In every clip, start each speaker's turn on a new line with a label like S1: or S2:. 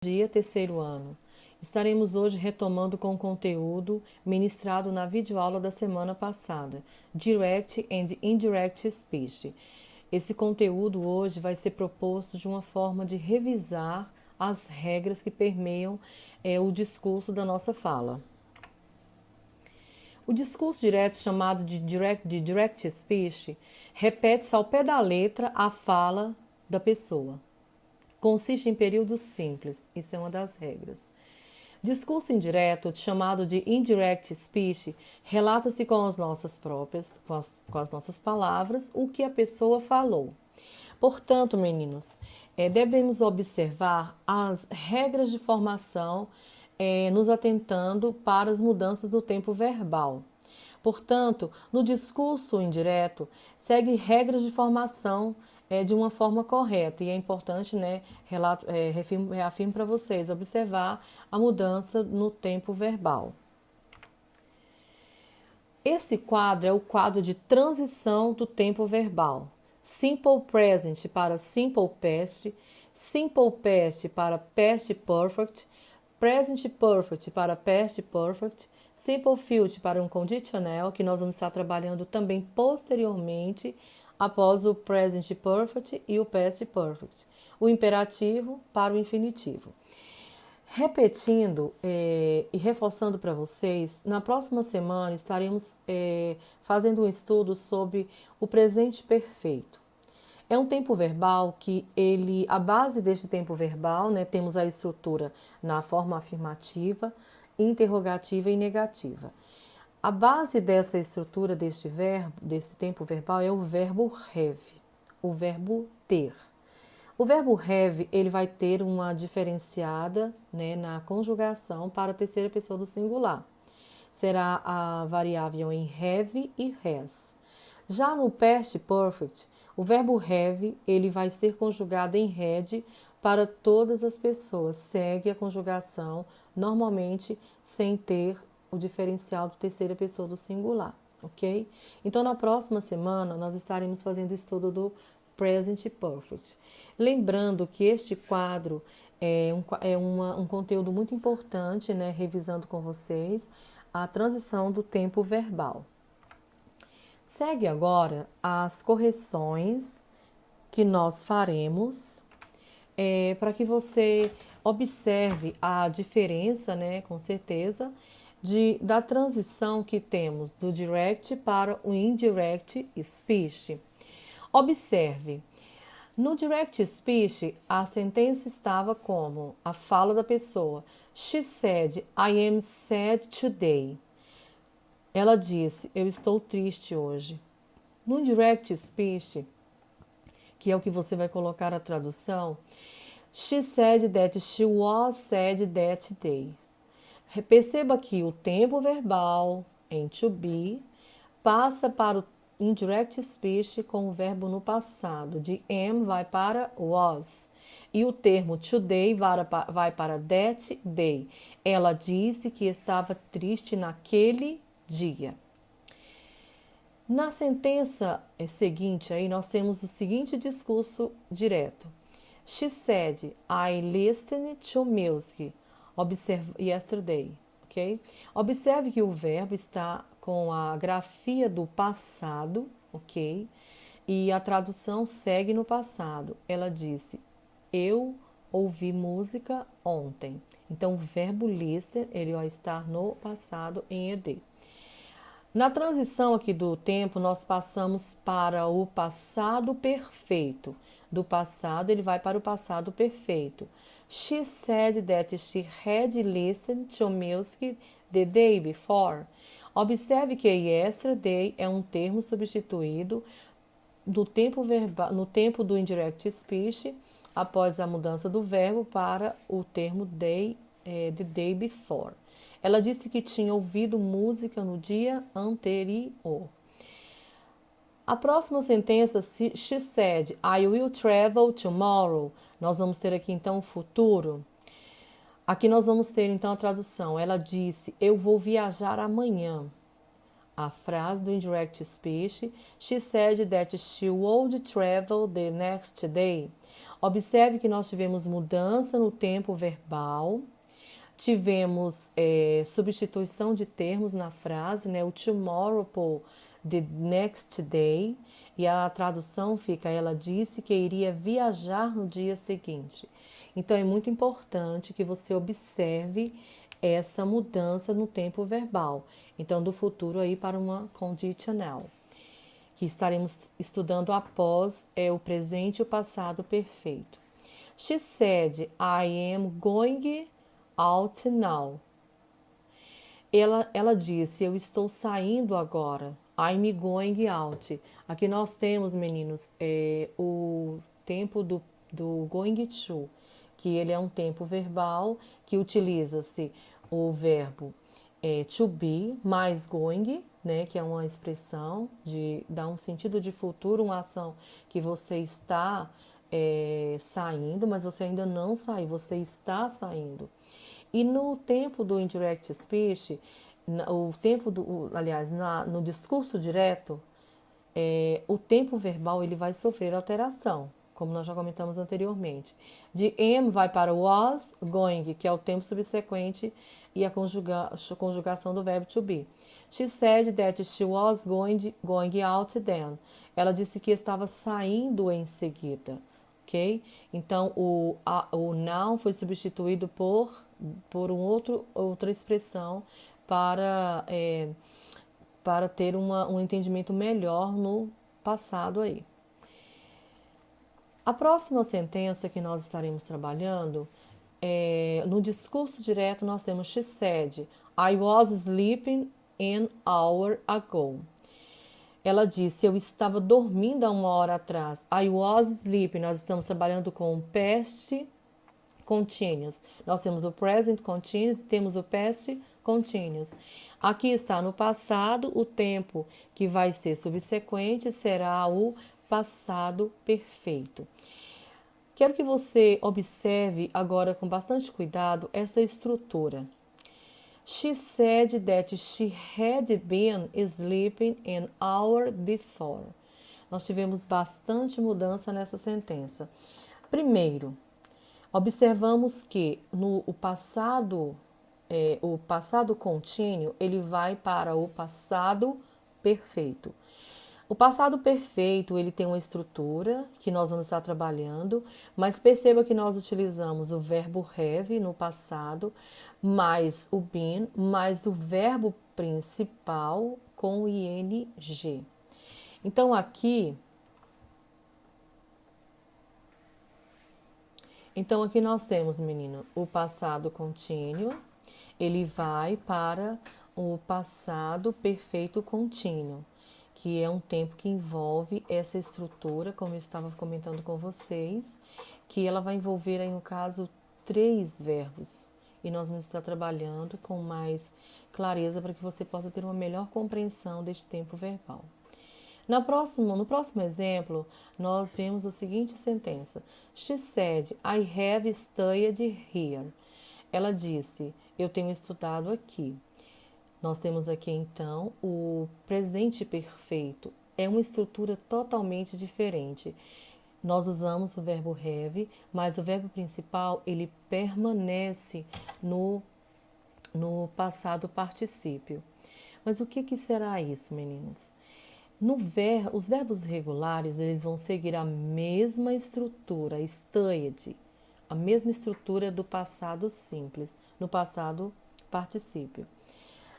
S1: Dia terceiro ano. Estaremos hoje retomando com o conteúdo ministrado na videoaula da semana passada, Direct and Indirect Speech. Esse conteúdo hoje vai ser proposto de uma forma de revisar as regras que permeiam o discurso da nossa fala. O discurso direto, chamado de direct speech, repete-se ao pé da letra a fala da pessoa. Consiste em períodos simples, isso é uma das regras. Discurso indireto, chamado de indirect speech, relata-se com as nossas próprias, com as nossas palavras, o que a pessoa falou. Portanto, meninos, devemos observar as regras de formação, nos atentando para as mudanças do tempo verbal. Portanto, no discurso indireto, segue regras de formação de uma forma correta. E é importante, reafirmo para vocês, observar a mudança no tempo verbal. Esse quadro é o quadro de transição do tempo verbal. Simple Present para Simple Past para Past Perfect, Present Perfect para Past Perfect, Simple Future para um condicional, que nós vamos estar trabalhando também posteriormente, após o Present Perfect e o Past Perfect. O imperativo para o infinitivo. Repetindo e reforçando para vocês, na próxima semana estaremos fazendo um estudo sobre o presente perfeito. É um tempo verbal que a base deste tempo verbal, temos a estrutura na forma afirmativa, interrogativa e negativa. A base dessa estrutura desse tempo verbal é o verbo have, o verbo ter. O verbo have, ele vai ter uma diferenciada na conjugação para a terceira pessoa do singular. Será a variável em have e has. Já no past perfect, o verbo have, ele vai ser conjugado em had para todas as pessoas. Segue a conjugação normalmente sem ter o diferencial da terceira pessoa do singular, ok? Então, na próxima semana, nós estaremos fazendo o estudo do present perfect. Lembrando que este quadro é um conteúdo muito importante, revisando com vocês a transição do tempo verbal. Segue agora as correções que nós faremos para que você observe a diferença, com certeza, da transição que temos do direct para o indirect speech. Observe, no direct speech, a sentença estava como a fala da pessoa. She said, I am sad today. Ela disse, eu estou triste hoje. No direct speech, que é o que você vai colocar a tradução, she said that she was sad that day. Perceba que o tempo verbal em to be passa para o indirect speech com o verbo no passado. De am vai para was. E o termo today vai para that day. Ela disse que estava triste naquele dia. Na sentença seguinte, aí nós temos o seguinte discurso direto. She said, I listened to music yesterday. Okay? Observe que o verbo está com a grafia do passado, ok? E a tradução segue no passado. Ela disse, eu ouvi música ontem. Então, o verbo listen, ele vai estar no passado em ED. Na transição aqui do tempo, nós passamos para o passado perfeito. Do passado, ele vai para o passado perfeito. She said that she had listened to music the day before. Observe que yesterday é um termo substituído no tempo do indirect speech, após a mudança do verbo para o termo day, the day before. Ela disse que tinha ouvido música no dia anterior. A próxima sentença, she said, I will travel tomorrow. Nós vamos ter aqui então o futuro. Aqui nós vamos ter então a tradução. Ela disse, eu vou viajar amanhã. A frase do indirect speech, she said that she would travel the next day. Observe que nós tivemos mudança no tempo verbal, tivemos substituição de termos na frase, né? O tomorrow por the next day, e a tradução fica: ela disse que iria viajar no dia seguinte. Então é muito importante que você observe essa mudança no tempo verbal. Então, do futuro aí para uma condicional, que estaremos estudando após o presente e o passado perfeito. She said, I am going out now. Ela disse, eu estou saindo agora. I'm going out. Aqui nós temos, meninos, o tempo do going to, que ele é um tempo verbal que utiliza-se o verbo to be mais going, né, que é uma expressão de dar um sentido de futuro, uma ação que você está saindo, mas você ainda não saiu, você está saindo. E no tempo do indirect speech, no discurso direto, o tempo verbal ele vai sofrer alteração, como nós já comentamos anteriormente. De am vai para was going, que é o tempo subsequente e a conjugação do verbo to be. She said that she was going out then. Ela disse que estava saindo em seguida, ok? Então, o now foi substituído por outra expressão para ter um entendimento melhor no passado aí. A próxima sentença que nós estaremos trabalhando, no discurso direto nós temos she said, I was sleeping an hour ago. Ela disse, eu estava dormindo há 1 hora atrás. I was sleeping, nós estamos trabalhando com past continuous. Nós temos o present continuous e temos o past continuous. Aqui está no passado, o tempo que vai ser subsequente será o passado perfeito. Quero que você observe agora com bastante cuidado essa estrutura. She said that she had been sleeping an hour before. Nós tivemos bastante mudança nessa sentença. Primeiro, observamos que o passado contínuo, ele vai para o passado perfeito. O passado perfeito, ele tem uma estrutura que nós vamos estar trabalhando, mas perceba que nós utilizamos o verbo have no passado, mais o been, mais o verbo principal com o ing. Então, aqui nós temos, menino, o passado contínuo, ele vai para o passado perfeito contínuo, que é um tempo que envolve essa estrutura, como eu estava comentando com vocês, que ela vai envolver aí, no caso, 3 verbos. E nós vamos estar trabalhando com mais clareza para que você possa ter uma melhor compreensão deste tempo verbal. No próximo exemplo, nós vemos a seguinte sentença. She said, I have studied here. Ela disse, eu tenho estudado aqui. Nós temos aqui, então, o presente perfeito. É uma estrutura totalmente diferente. Nós usamos o verbo have, mas o verbo principal, ele permanece no passado particípio. Mas o que será isso, meninas? Os verbos regulares, eles vão seguir a mesma estrutura, studied, a mesma estrutura do passado simples, no passado particípio.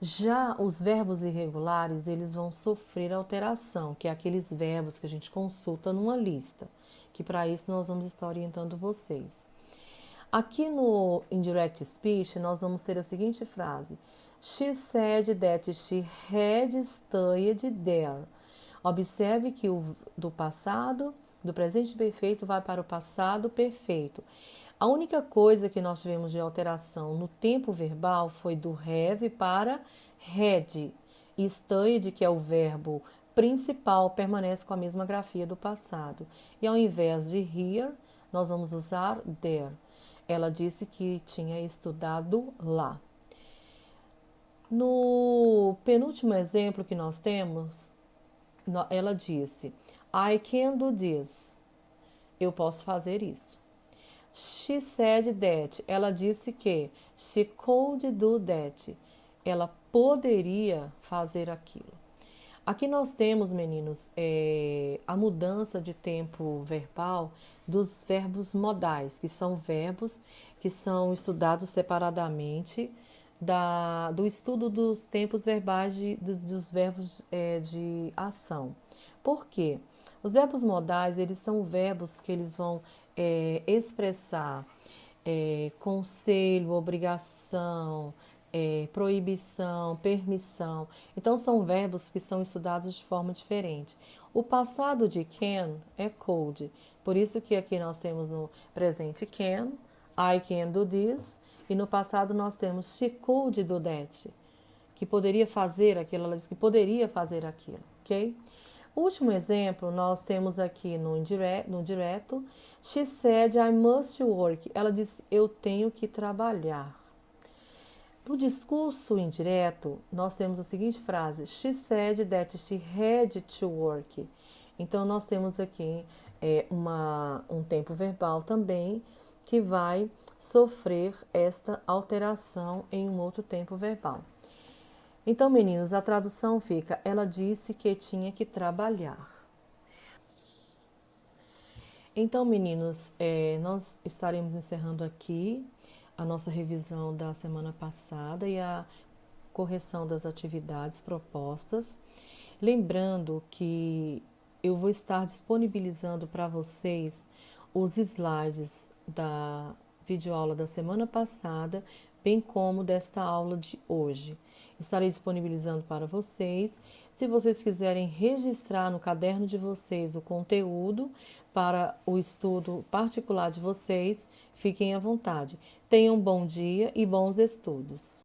S1: Já os verbos irregulares, eles vão sofrer alteração, que é aqueles verbos que a gente consulta numa lista, que para isso nós vamos estar orientando vocês. Aqui no indirect speech, nós vamos ter a seguinte frase. She said that she had studied there. Observe que do presente perfeito vai para o passado perfeito. A única coisa que nós tivemos de alteração no tempo verbal foi do have para had. E studied, que é o verbo principal, permanece com a mesma grafia do passado. E ao invés de here, nós vamos usar there. Ela disse que tinha estudado lá. No penúltimo exemplo que nós temos, ela disse, I can do this. eu posso fazer isso. She said that. Ela disse que. She could do that. Ela poderia fazer aquilo. Aqui nós temos, meninos, a mudança de tempo verbal dos verbos modais, que são verbos que são estudados separadamente do estudo dos tempos verbais dos verbos de ação. Por quê? Os verbos modais, eles são verbos que eles vão expressar conselho, obrigação, proibição, permissão. Então, são verbos que são estudados de forma diferente. O passado de can é could. Por isso que aqui nós temos no presente can, I can do this. E no passado nós temos she could do that, que poderia fazer aquilo, ela disse que poderia fazer aquilo, ok? O último exemplo nós temos aqui no direto. She said I must work. Ela disse eu tenho que trabalhar. No discurso indireto, nós temos a seguinte frase: She said that she had to work. Então, nós temos aqui um tempo verbal também que vai sofrer esta alteração em um outro tempo verbal. Então, meninos, a tradução fica: ela disse que tinha que trabalhar. Então, meninos, nós estaremos encerrando aqui a nossa revisão da semana passada e a correção das atividades propostas. Lembrando que eu vou estar disponibilizando para vocês os slides da videoaula da semana passada, bem como desta aula de hoje. Estarei disponibilizando para vocês. Se vocês quiserem registrar no caderno de vocês o conteúdo para o estudo particular de vocês, fiquem à vontade. Tenham um bom dia e bons estudos.